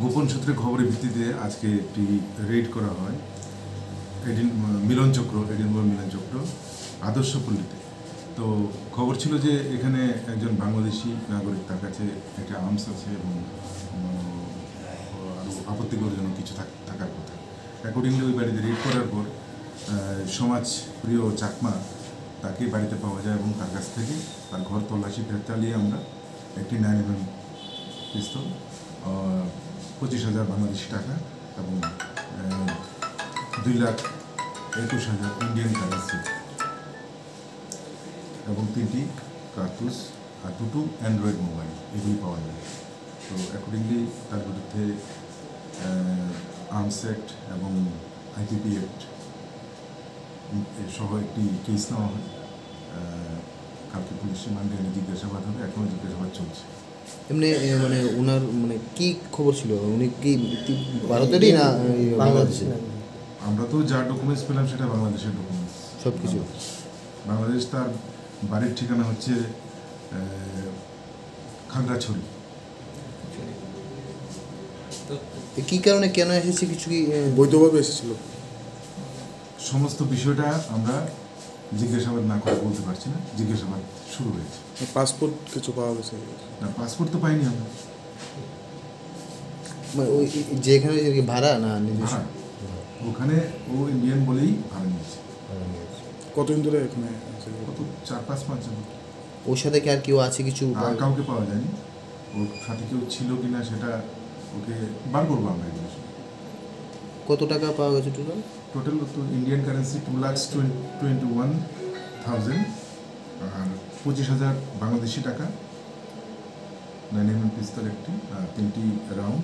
গোপন সূত্রে খবরের ভিত্তিতে আজকে একটি রেড করা হয় এডিনবরা মিলনচক্র আদর্শপল্লীতে। তো খবর ছিল যে এখানে একজন বাংলাদেশি নাগরিক, তার কাছে একটা আর্মস আছে এবং আরও আপত্তিকরজনক কিছু থাকার কথা। অ্যাকর্ডিংলি ওই বাড়িতে রেড করার পর সমাজপ্রিয় চাকমা তাকে বাড়িতে পাওয়া যায় এবং তার কাছ থেকে তার ঘর তল্লাশি চালিয়ে আমরা একটি 9mm পিস্তল, 25,000 বাংলাদেশি টাকা এবং 2,21,000 ইন্ডিয়ান কারেন্সি এবং 3টি কার্তুজ আর 2টো অ্যান্ড্রয়েড মোবাইল এগুলি পাওয়া যায়। তো অ্যাকর্ডিংলি তার বিরুদ্ধে আর্মস অ্যাক্ট এবং IPP অ্যাক্ট সহ একটি কেস নেওয়া হয়। কালকে পুলিশ রিমান্ডে এনে জিজ্ঞাসাবাদ হবে, এখনও জিজ্ঞাসাবাদ চলছে। এমনি মানে ওনার মানে কি খবর ছিল, উনি কি ভারতেরই না বাংলাদেশে? আমরা তো যা ডকুমেন্টস পেলাম সেটা বাংলাদেশের ডকুমেন্টস সব কিছু বাংলাদেশ। তার বাড়ির ঠিকানা হচ্ছে খাগড়াছড়ি। কি কারণে কেন এসেছে, কিছু কি বৈধভাবে এসেছিল? সমস্ত বিষয়টা আমরা জিজ্ঞাসাবাদ না করে বলতে পারছি না। জিজ্ঞাসাবাদ শুরু হয়েছে। পাসপোর্ট কিছু পাওয়া গেছে? না, পাসপোর্ট তো পাইনি আমরা। ওই যেখানে ভাড়া না ভাড়া, ওখানে ও ইন্ডিয়ান বলেই ভাড়া নিয়েছে। কতদিন ধরে এখানে? কত 4-5 মাস যাবে। ওর সাথে কি আর কেউ আছে? কিছু আর কাউকে পাওয়া যায়নি। ওর সাথে কেউ ছিল কিনা সেটা ওকে বার করবো আমরা। এগুলো কত টাকা পাওয়া গেছে টোটাল? তো ইন্ডিয়ান কারেন্সি 2,21,000 আর 25,000 বাংলাদেশি টাকা, 9mm পিস্তল একটি, আর 3টি রাউন্ড,